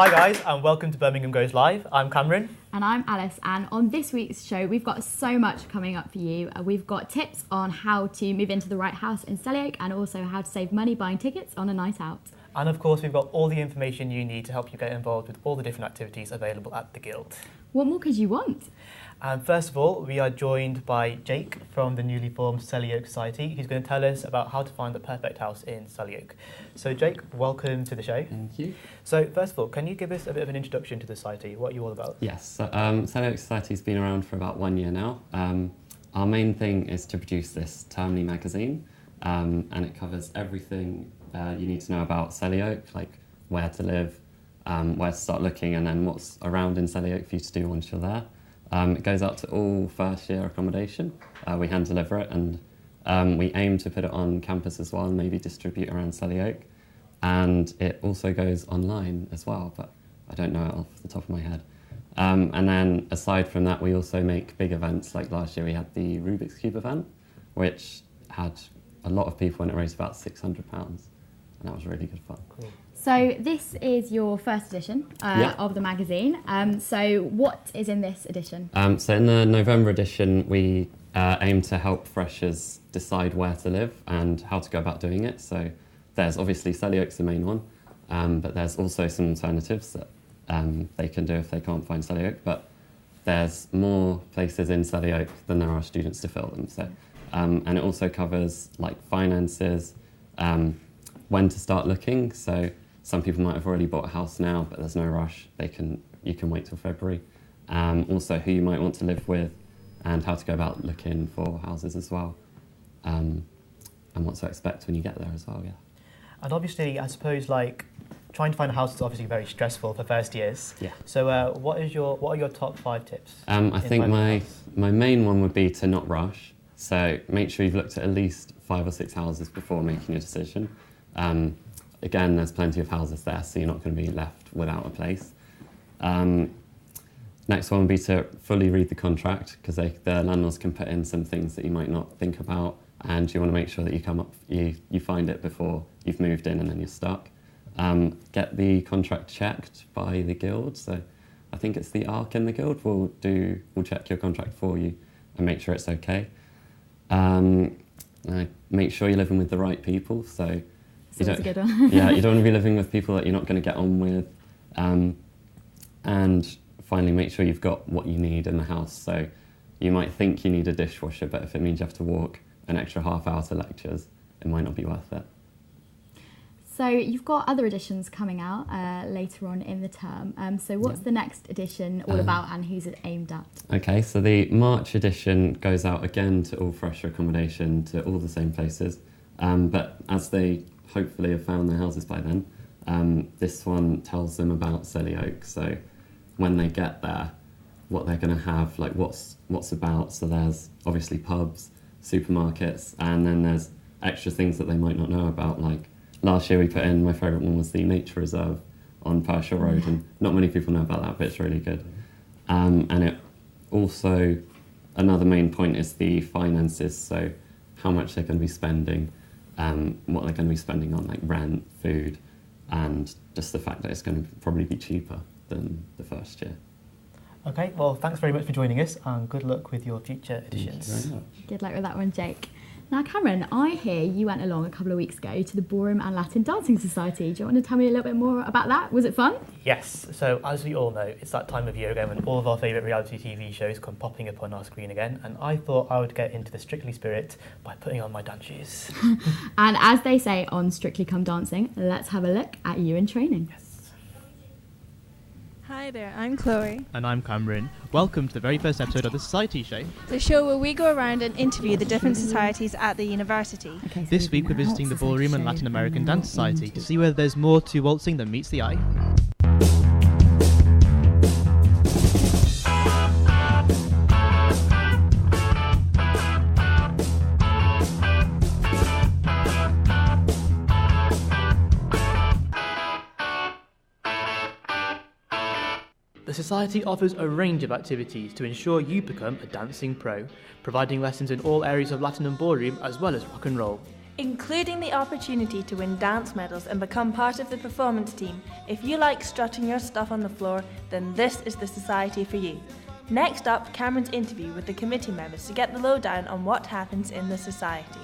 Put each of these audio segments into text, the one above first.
Hi guys, and welcome to Birmingham Goes Live. I'm Cameron. And I'm Alice, and on this week's show we've got so much coming up for you. We've got tips on how to move into the right house in Sellyoke and also how to save money buying tickets on a night out. And of course we've got all the information you need to help you get involved with all the different activities available at the Guild. What more could you want? And first of all, we are joined by Jake from the newly formed Sellyoke Society, who's going to tell us about how to find the perfect house in Sellyoke. So Jake, welcome to the show. Thank you. So first of all, can you give us a bit of an introduction to the society? What are you all about? Yes, so, Sellyoke Society's been around for about 1 year now. Our main thing is to produce this termly magazine, and it covers everything you need to know about Sellyoke, like where to live, where to start looking, and then what's around in Sellyoke for you to do once you're there. It goes out to all first year accommodation. We hand deliver it, and we aim to put it on campus as well and maybe distribute around Sellyoke. And it also goes online as well, but I don't know it off the top of my head. And then aside from that, we also make big events. Like last year we had the Rubik's Cube event, which had a lot of people and it raised about £600. And that was really good fun. Cool. So this is your first edition of the magazine. So what is in this edition? So in the November edition, we aim to help freshers decide where to live and how to go about doing it. So there's obviously Sellyoke's the main one, but there's also some alternatives that they can do if they can't find Sellyoke. But there's more places in Sellyoke than there are students to fill them. So, and it also covers like finances, when to start looking. So some people might have already bought a house now, but there's no rush. You can wait till February. Also who you might want to live with and how to go about looking for houses as well. And what to expect when you get there as well, yeah. And obviously, I suppose, like, trying to find a house is obviously very stressful for first years. Yeah. So what are your top 5 tips? I think my main one would be to not rush. So make sure you've looked at least 5 or 6 houses before making your decision. Again, there's plenty of houses there, so you're not going to be left without a place. Next one would be to fully read the contract, because the landlords can put in some things that you might not think about, and you want to make sure that you find it before you've moved in and then you're stuck. Get the contract checked by the Guild. So I think it's the ARC in the Guild will check your contract for you and make sure it's okay. Make sure you're living with the right people. So That's a good one. yeah, you don't want to be living with people that you're not going to get on with. And finally, make sure you've got what you need in the house. So you might think you need a dishwasher, but if it means you have to walk an extra half hour to lectures, it might not be worth it. So you've got other editions coming out later on in the term. So what's the next edition all about and who's it aimed at? Okay, so the March edition goes out again to all fresher accommodation, to all the same places. But as they hopefully have found their houses by then, this one tells them about Sellyoke. So when they get there, what they're going to have, like what's about. So there's obviously pubs, supermarkets, and then there's extra things that they might not know about. Like last year we put in, my favourite one was the nature reserve on Pershore Road, and not many people know about that, but it's really good. And it also, another main point is the finances, so how much they're going to be spending, what they're going to be spending on like rent, food, and just the fact that it's going to probably be cheaper than the first year. Okay, well, thanks very much for joining us, and good luck with your future editions. Thank you very much. Good luck with that one, Jake. Now, Cameron, I hear you went along a couple of weeks ago to the Ballroom and Latin Dancing Society. Do you want to tell me a little bit more about that? Was it fun? Yes, so as we all know, it's that time of year again when all of our favourite reality TV shows come popping up on our screen again, and I thought I would get into the Strictly spirit by putting on my dance shoes. And as they say on Strictly Come Dancing, let's have a look at you in training. Yes. Hi there, I'm Chloe. And I'm Cameron. Welcome to the very first episode of the Society Show. The show where we go around and interview the different societies at the university. Okay, so This week we're visiting the Ballroom and Latin American Dance Society to see whether there's more to waltzing than meets the eye. The Society offers a range of activities to ensure you become a dancing pro, providing lessons in all areas of Latin and ballroom as well as rock and roll. including the opportunity to win dance medals and become part of the performance team. If you like strutting your stuff on the floor, then this is the society for you. Next up, Cameron's interview with the committee members to get the lowdown on what happens in the society.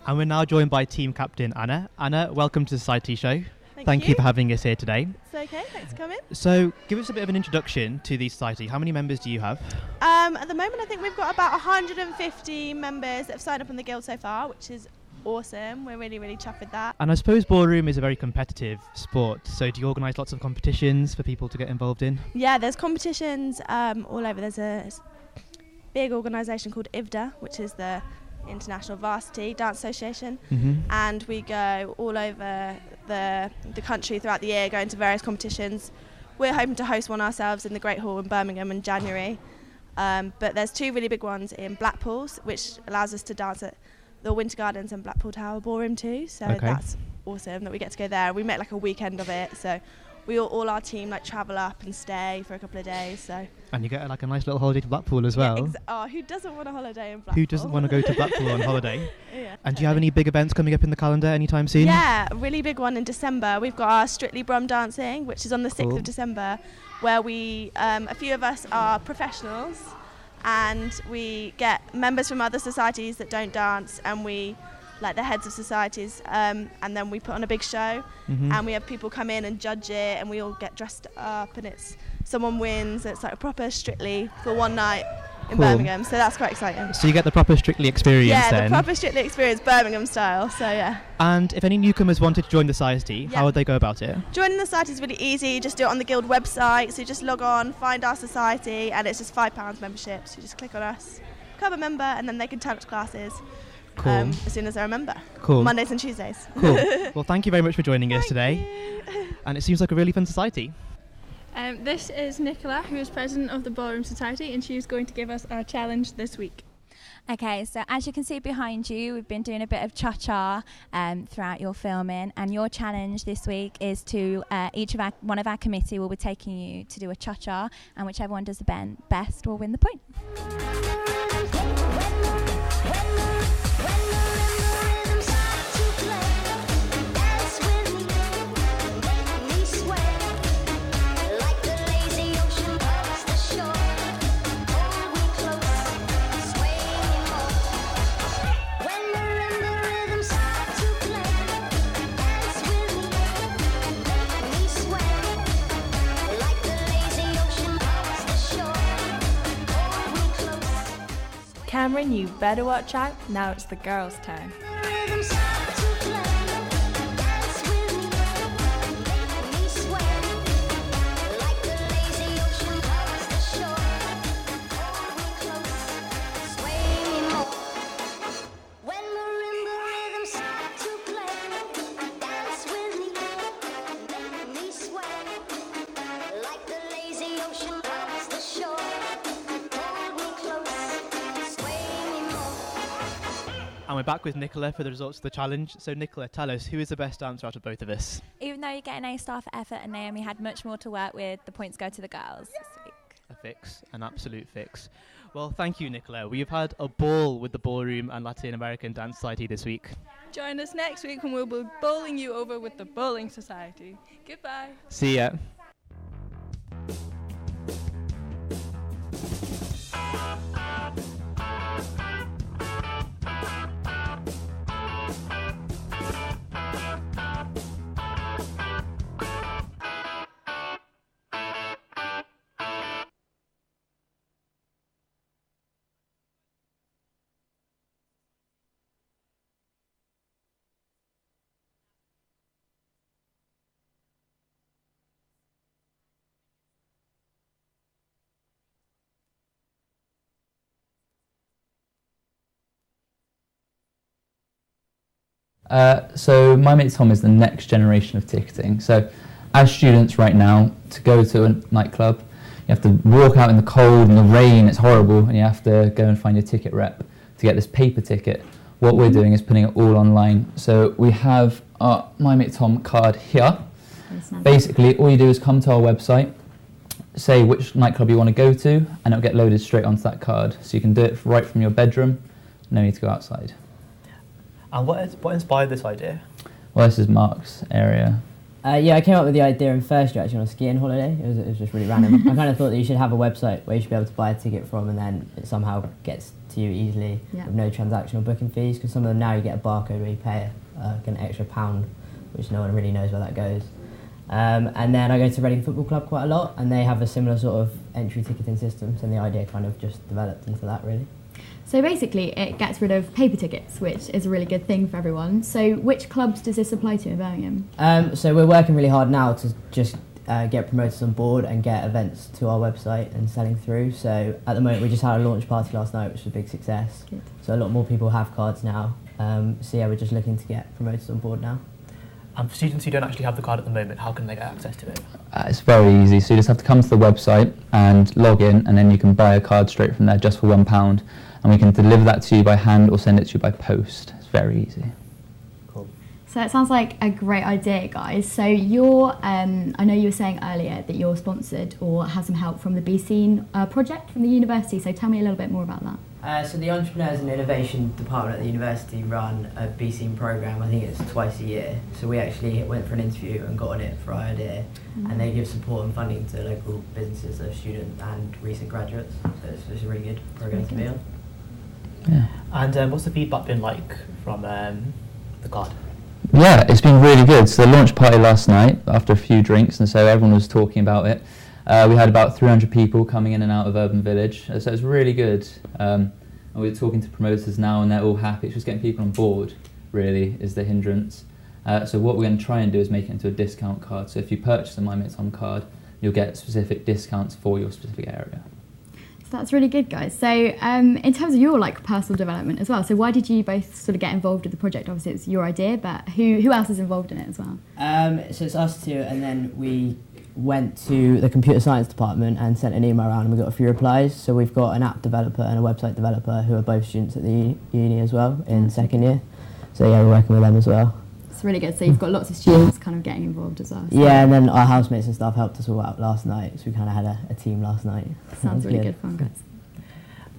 And we're now joined by team captain Anna. Anna, welcome to the Society Show. Thank you for having us here today. It's okay, thanks for coming. So, give us a bit of an introduction to the Society. How many members do you have? At the moment, I think we've got about 150 members that have signed up on the guild so far, which is awesome. We're really, really chuffed with that. And I suppose ballroom is a very competitive sport. So, do you organise lots of competitions for people to get involved in? Yeah, there's competitions all over. There's a big organisation called IVDA, which is the International Varsity Dance Association, and we go all over the country throughout the year, going to various competitions. We're hoping to host one ourselves in the Great Hall in Birmingham in January, but there's two really big ones in Blackpool, which allows us to dance at the Winter Gardens and Blackpool Tower Ballroom too, so that's awesome that we get to go there. We make like a weekend of it, so we all our team like travel up and stay for a couple of days. So. And you get like a nice little holiday to Blackpool as well. Who doesn't want a holiday in Blackpool? Who doesn't want to go to Blackpool on holiday? Yeah. And do you have any big events coming up in the calendar anytime soon? Yeah, a really big one in December. We've got our Strictly Brum Dancing, which is on the 6th of December, where we, a few of us are professionals, and we get members from other societies that don't dance, and we like the heads of societies, and then we put on a big show, and we have people come in and judge it, and we all get dressed up, and someone wins. It's like a proper Strictly for one night in Birmingham, so that's quite exciting. So you get the proper Strictly experience then? Yeah, the proper Strictly experience, Birmingham style, so yeah. And if any newcomers wanted to join the Society, how would they go about it? Joining the Society is really easy. You just do it on the Guild website, so you just log on, find our Society, and it's just £5 membership, so you just click on us, become a member, and then they can turn up to classes. As soon as they're a member. Mondays and Tuesdays. Well, thank you very much for joining us today. And it seems like a really fun society. This is Nicola, who is president of the Ballroom Society, and she's going to give us our challenge this week. Okay, so as you can see behind you, we've been doing a bit of cha-cha throughout your filming, and your challenge this week is to one of our committee will be taking you to do a cha-cha, and whichever one does the best will win the point. Cameron, you better watch out. Now it's the girls' turn. And we're back with Nicola for the results of the challenge. So Nicola, tell us, who is the best dancer out of both of us? Even though you get an A-star for effort and Naomi had much more to work with, the points go to the girls this week. A fix, an absolute fix. Well, thank you, Nicola. We've had a ball with the Ballroom and Latin American Dance Society this week. Join us next week when we'll be bowling you over with the Bowling Society. Goodbye. See ya. So my mate Tom is the next generation of ticketing. So as students right now, to go to a nightclub, you have to walk out in the cold and the rain, it's horrible, and you have to go and find your ticket rep to get this paper ticket. What we're doing is putting it all online. So we have our My Mate Tom card here. Basically, all you do is come to our website, say which nightclub you want to go to, and it'll get loaded straight onto that card. So you can do it right from your bedroom, no need to go outside. And what inspired this idea? Well, this is Mark's area. Yeah, I came up with the idea in first year actually on a skiing holiday. It was just really random. I kind of thought that you should have a website where you should be able to buy a ticket from, and then it somehow gets to you easily with no transactional booking fees. Because some of them now you get a barcode where you pay like an extra £1, which no one really knows where that goes. And then I go to Reading Football Club quite a lot, and they have a similar sort of entry ticketing system. So the idea kind of just developed into that really. So basically, it gets rid of paper tickets, which is a really good thing for everyone. So which clubs does this apply to in Birmingham? So we're working really hard now to just get promoters on board and get events to our website and selling through. So at the moment, we just had a launch party last night, which was a big success. Good. So a lot more people have cards now. So yeah, we're just looking to get promoters on board now. And for students who don't actually have the card at the moment, how can they get access to it? It's very easy. So you just have to come to the website and log in, and then you can buy a card straight from there just for £1. And we can deliver that to you by hand or send it to you by post. It's very easy. Cool. So it sounds like a great idea, guys. So you're, I know you were saying earlier that you're sponsored or have some help from the Be Seen project from the university. So tell me a little bit more about that. So the Entrepreneurs and Innovation Department at the university run a Be Seen programme. I think it's twice a year. So we actually went for an interview and got on it for our idea. And they give support and funding to local businesses, so students and recent graduates. So it's a really good programme to be on. Yeah. And what's the feedback been like from the card? Yeah, it's been really good. So the launch party last night, after a few drinks, and so everyone was talking about it. We had about 300 people coming in and out of Urban Village, so it's really good. And we're talking to promoters now, and they're all happy. It's just getting people on board, really, is the hindrance. So what we're going to try and do is make it into a discount card. So if you purchase a My Mate Tom card, you'll get specific discounts for your specific area. So that's really good, guys. So in terms of your personal development as well, so why did you both sort of get involved with the project? Obviously it's your idea, but who else is involved in it as well? So it's us two, and then we went to the computer science department and sent an email around, and we got a few replies. So we've got an app developer and a website developer who are both students at the uni as well in second year. So yeah, we're working with them as well. It's really good. So you've got lots of students kind of getting involved as well. So. Yeah, and then our housemates and stuff helped us all out last night. So we kind of had a team last night. Sounds really good fun, guys.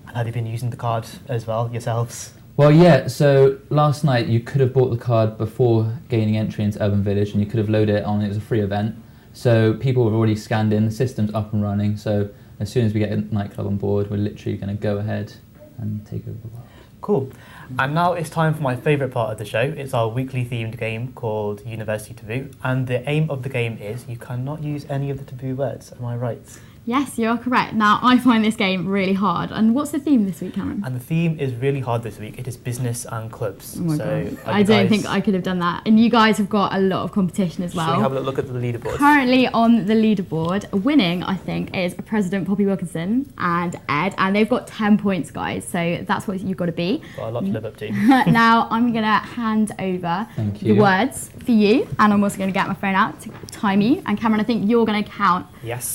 And have you been using the card as well yourselves? Well, yeah, so last night you could have bought the card before gaining entry into Urban Village, and you could have loaded it on. It was a free event. So people have already scanned in, the system's up and running. So as soon as we get a nightclub on board, we're literally going to go ahead and take over the world. Cool. And now it's time for my favourite part of the show. It's our weekly themed game called University Taboo. And the aim of the game is you cannot use any of the taboo words. Am I right? Yes, you're correct. Now, I find this game really hard. And what's the theme this week, Cameron? And the theme is really hard this week. It is business and clubs. Oh my God. I don't think I could have done that. And you guys have got a lot of competition as well. Should we have a look at the leaderboard? Currently on the leaderboard, winning, I think, is President Poppy Wilkinson and Ed. And they've got 10 points, guys. So that's what you've got to be. Got a lot to live up to. Now, I'm going to hand over the words for you. And I'm also going to get my phone out to time you. And Cameron, I think you're going to count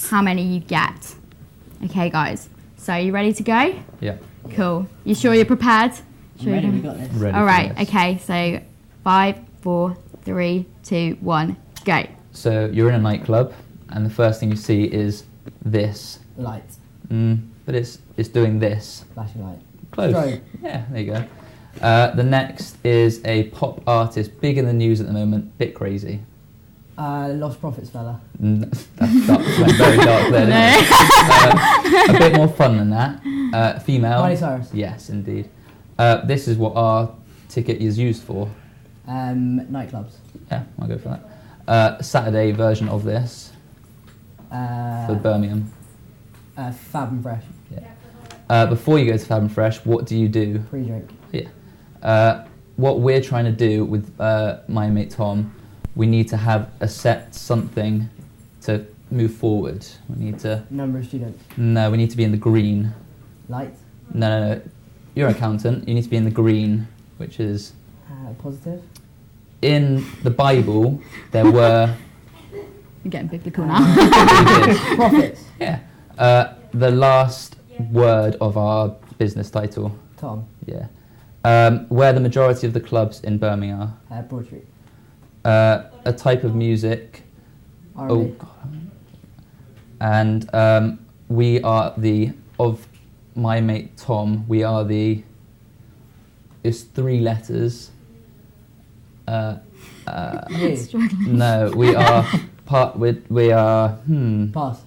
how many you get. Okay, guys. So, you ready to go? Yeah. Cool. You sure you're prepared? Sure Ready, we got this. Ready. All right. Okay. So, 5, 4, 3, 2, 1, go. So you're in a nightclub, and the first thing you see is this. Lights. But it's doing this. Flashing light. Close. Strobe. Yeah, there you go. The next is a pop artist, big in the news at the moment, bit crazy. Lost Prophets fella. That's dark, like very dark there. A bit more fun than that. Female. Miley Cyrus. Yes, indeed. This is what our ticket is used for. Nightclubs. Yeah, I'll go for that. Saturday version of this for Birmingham. Fab and Fresh. Yeah. Before you go to Fab and Fresh, what do you do? Pre-drink. Yeah. What we're trying to do with my mate Tom, we need to have a set something to move forward. We need to... Number of students. No, we need to be in the green. Lights. No. You're an accountant. You need to be in the green, which is... Positive. In the Bible, there were... You're getting biblical now. Profits. Yeah. The last word of our business title. Tom. Yeah. Where the majority of the clubs in Birmingham are. Broad Street. A type of music. R&B. Oh, God. And we are of my mate Tom, we are it's 3 letters. No, we are part. We are. Pass.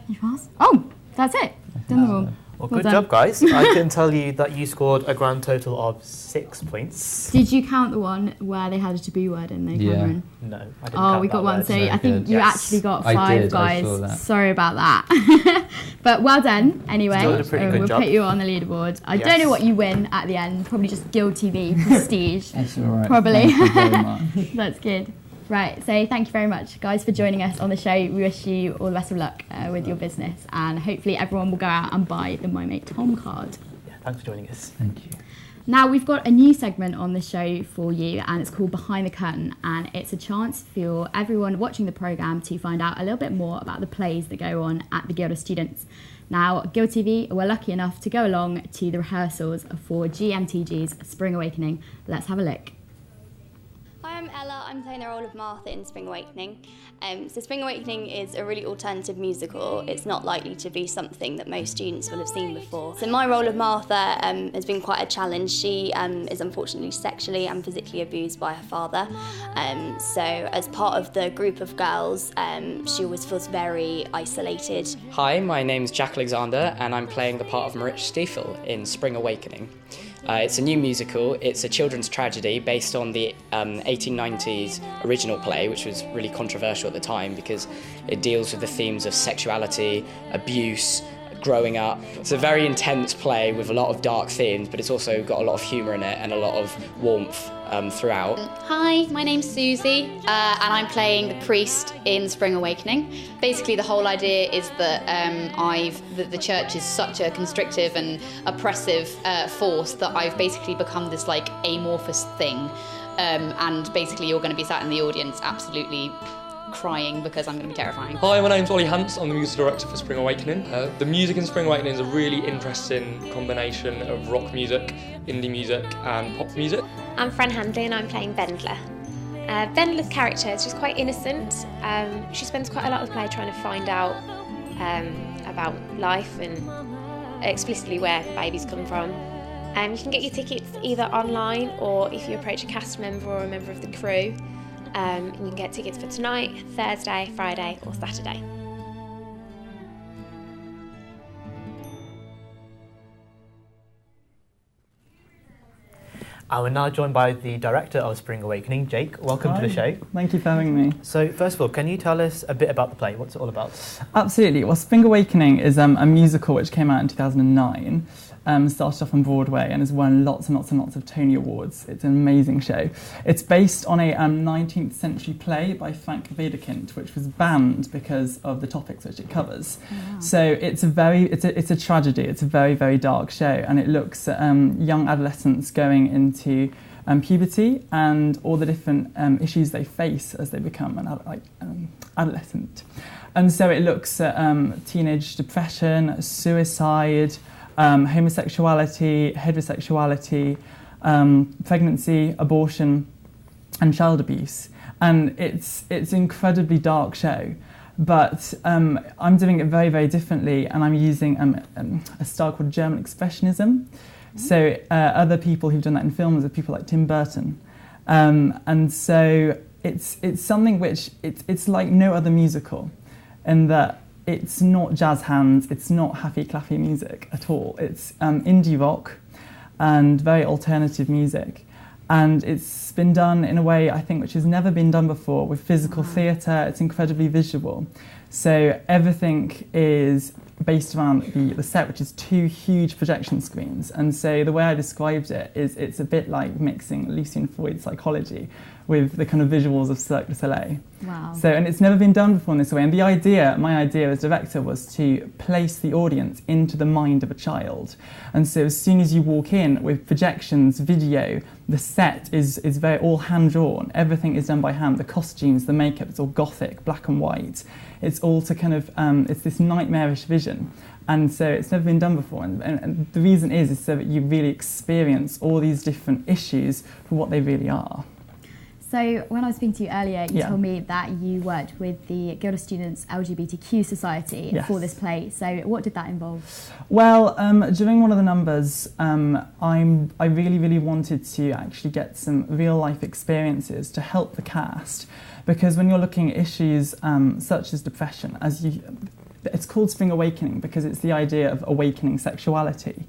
You pass? Oh, that's it. Done them all. Well, good job, guys. I can tell you that you scored a grand total of 6 points. Did you count the one where they had a taboo word in there, Cameron? No, I didn't. Oh, we got one. So I think you actually got 5, guys. Sorry about that. But well done, anyway. Still did a pretty good job. We'll put you on the leaderboard. I don't know what you win at the end. Probably just Guild TV prestige. That's all right. Probably. Thank you very much. That's good. Right, so thank you very much, guys, for joining us on the show. We wish you all the best of luck with your business, and hopefully everyone will go out and buy the My Mate Tom card. Yeah, thanks for joining us. Thank you. Now, we've got a new segment on the show for you, and it's called Behind the Curtain, and it's a chance for everyone watching the programme to find out a little bit more about the plays that go on at the Guild of Students. Now, Guild TV were lucky enough to go along to the rehearsals for GMTG's Spring Awakening. Let's have a look. Hi, I'm Ella. I'm playing the role of Martha in Spring Awakening. So Spring Awakening is a really alternative musical. It's not likely to be something that most students will have seen before. So my role of Martha has been quite a challenge. She is unfortunately sexually and physically abused by her father. So as part of the group of girls, she always feels very isolated. Hi, my name's Jack Alexander and I'm playing the part of Maritch Stiefel in Spring Awakening. It's a new musical. It's a children's tragedy based on the 1890s original play, which was really controversial at the time because it deals with the themes of sexuality, abuse, growing up. It's a very intense play with a lot of dark themes, but it's also got a lot of humour in it and a lot of warmth throughout. Hi, my name's Susie and I'm playing the priest in Spring Awakening. Basically the whole idea is that the church is such a constrictive and oppressive force that I've basically become this like amorphous thing, and basically you're going to be sat in the audience absolutely crying because I'm going to be terrifying. Hi, my name's Ollie Hunt. I'm the music director for Spring Awakening. The music in Spring Awakening is a really interesting combination of rock music, indie music and pop music. I'm Fran Handley and I'm playing Bendler. Bendler's character is just quite innocent. She spends quite a lot of the play trying to find out about life and explicitly where babies come from. You can get your tickets either online or if you approach a cast member or a member of the crew. And you can get tickets for tonight, Thursday, Friday or Saturday. We're now joined by the director of Spring Awakening, Jake. Welcome to the show. Thank you for having me. So first of all, can you tell us a bit about the play? What's it all about? Absolutely. Well, Spring Awakening is a musical which came out in 2009. Started off on Broadway and has won lots and lots and lots of Tony Awards. It's an amazing show. It's based on a 19th century play by Frank Wedekind, which was banned because of the topics which it covers. Wow. So it's a tragedy. It's a very, very dark show, and it looks at young adolescents going into puberty and all the different issues they face as they become an adolescent. And so it looks at teenage depression, suicide, homosexuality, heterosexuality, pregnancy, abortion, and child abuse. And it's an incredibly dark show. But I'm doing it very, very differently, and I'm using a style called German Expressionism. So other people who've done that in films are people like Tim Burton. And so it's something which, it's like no other musical, in that it's not jazz hands, it's not happy clappy music at all. It's indie rock and very alternative music. And it's been done in a way, I think, which has never been done before with physical theatre. It's incredibly visual. So everything is based around the set, which is 2 huge projection screens. And so the way I described it is it's a bit like mixing Lucian Freud's psychology with the kind of visuals of Cirque du Soleil. Wow. So, and it's never been done before in this way. And the idea, my idea as director, was to place the audience into the mind of a child. And so as soon as you walk in with projections, video, the set is very all hand-drawn. Everything is done by hand. The costumes, the makeup, it's all gothic, black and white. It's all to kind of, it's this nightmarish vision. And so it's never been done before. And the reason is so that you really experience all these different issues for what they really are. So when I was speaking to you earlier, you told me that you worked with the Guild of Students LGBTQ Society for this play. So what did that involve? Well, during one of the numbers, I really wanted to actually get some real life experiences to help the cast, because when you're looking at issues such as depression, it's called Spring Awakening because it's the idea of awakening sexuality.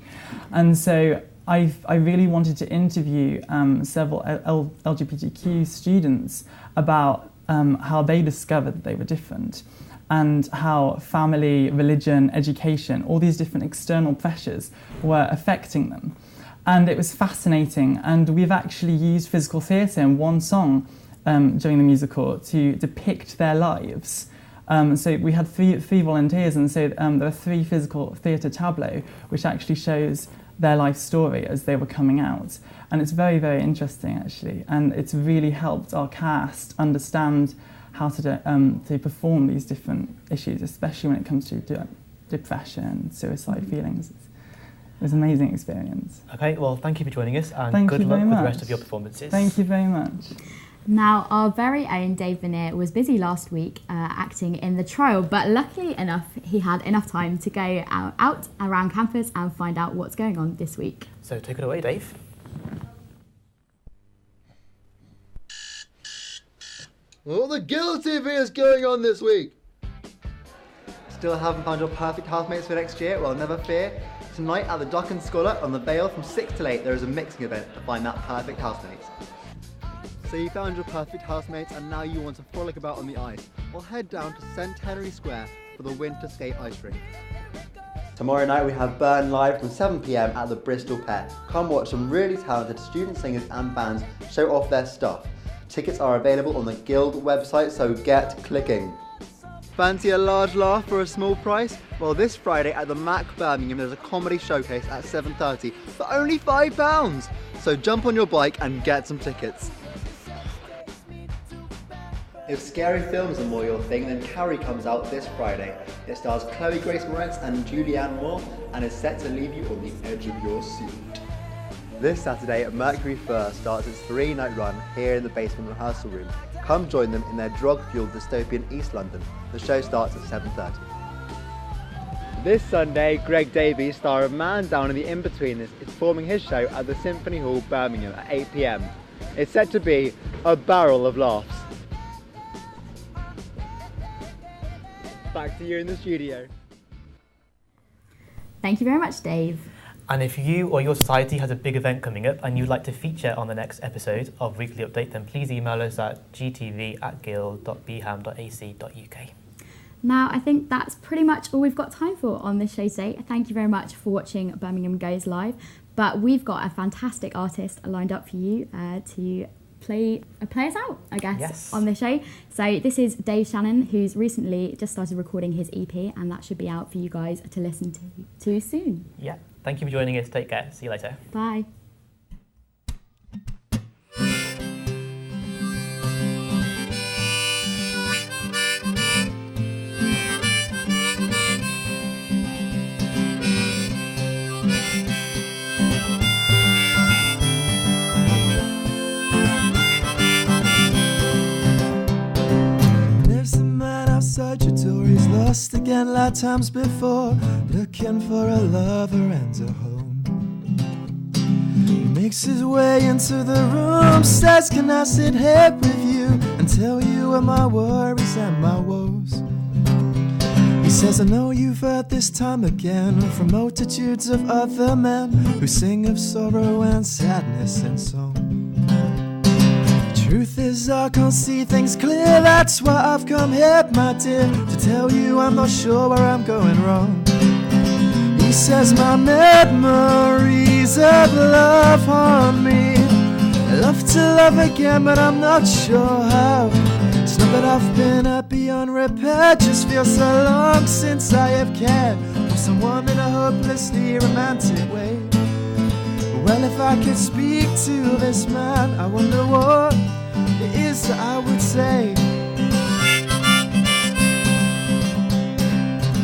And so I really wanted to interview several LGBTQ students about how they discovered that they were different, and how family, religion, education, all these different external pressures were affecting them. And it was fascinating, and we've actually used physical theatre in one song during the musical to depict their lives. So we had three volunteers, and so there are 3 physical theatre tableaux which actually shows their life story as they were coming out. And it's very, very interesting actually, and it's really helped our cast understand how to perform these different issues, especially when it comes to depression, suicide feelings. It was an amazing experience. Okay, well, thank you for joining us, and good luck with the rest of your performances. Thank you very much. Now, our very own Dave Veneer was busy last week acting in The Trial, but luckily enough, he had enough time to go out around campus and find out what's going on this week. So take it away, Dave. What the Guild TV is going on this week? Still haven't found your perfect housemates for next year? Well, never fear. Tonight at the Duck and Scholar on the Vale from 6 till 8, there is a mixing event to find that perfect housemates. So you found your perfect housemates and now you want to frolic about on the ice. Well, head down to Centenary Square for the Winter Skate Ice Rink. Tomorrow night we have Burn live from 7 PM at the Bristol Pet. Come watch some really talented student singers and bands show off their stuff. Tickets are available on the Guild website, so get clicking. Fancy a large laugh for a small price? Well, this Friday at the Mac Birmingham there's a comedy showcase at 7:30 for only £5. So jump on your bike and get some tickets. If scary films are more your thing, then Carrie comes out this Friday. It stars Chloe Grace Moretz and Julianne Moore and is set to leave you on the edge of your seat. This Saturday, Mercury Fur starts its 3-night run here in the basement rehearsal room. Come join them in their drug-fueled dystopian East London. The show starts at 7:30. This Sunday, Greg Davies, star of Man Down in the In-Betweeners, is performing his show at the Symphony Hall, Birmingham at 8 PM. It's set to be a barrel of laughs. Back to you in the studio. Thank you very much, Dave. And if you or your society has a big event coming up and you'd like to feature on the next episode of Weekly Update, then please email us at gtv@guild.bham.ac.uk. Now, I think that's pretty much all we've got time for on this show today. Thank you very much for watching Birmingham Goes Live. But we've got a fantastic artist lined up for you to play us out, I guess, on this show. So this is Dave Shannon, who's recently just started recording his EP, and that should be out for you guys to listen to soon. Yeah. Thank you for joining us. Take care. See you later. Bye. There's a man outside your door, he's lost again like times before, looking for a lover and a home. He makes his way into the room, says, can I sit here with you and tell you of my worries and my woes? He says, I know you've heard this time again from multitudes of other men who sing of sorrow and sadness and song. Truth is I can't see things clear, that's why I've come here, my dear, to tell you I'm not sure where I'm going wrong. He says my memories of love haunt me. I love to love again, but I'm not sure how. It's not that I've been up beyond repair, just feels so long since I have cared for someone in a hopelessly romantic way. Well, if I could speak to this man, I wonder what it is that I would say.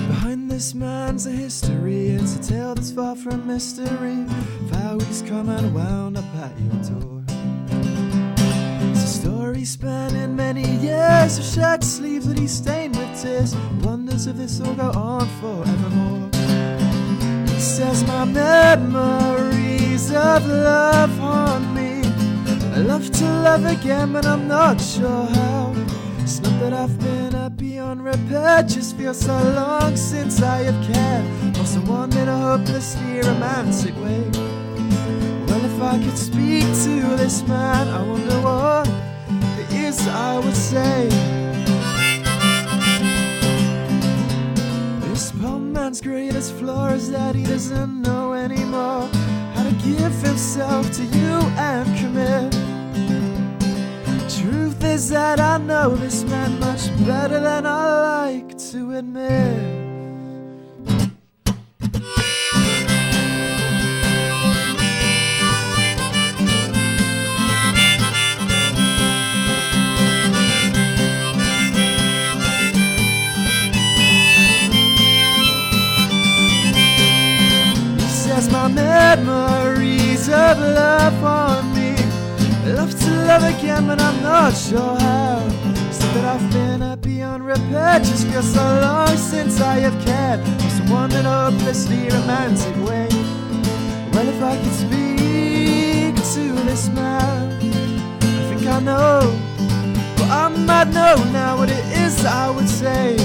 Behind this man's a history, it's a tale that's far from mystery, of how he's come and wound up at your door. It's a Sure, he's spending many years of shirt sleeves that he's stained with tears. Wonders if this will go on forevermore. He says my memories of love haunt me. I love to love again, but I'm not sure how. It's not that I've been happy on repair, just feels so long since I have cared for someone in a hopelessly romantic way. Well, if I could speak to this man, I wonder what it is I would say. This poor man's greatest flaw is that he doesn't know anymore how to give himself to you and commit. Truth is that I know this man much better than I like to admit. He says my memories of love on me. I love to love again, but I'm not sure how. So that I've been happy on repair, just feels so long since I have cared for someone in a hopelessly romantic way. Well, if I could speak to this man, I think I know, but I might know now what it is I would say.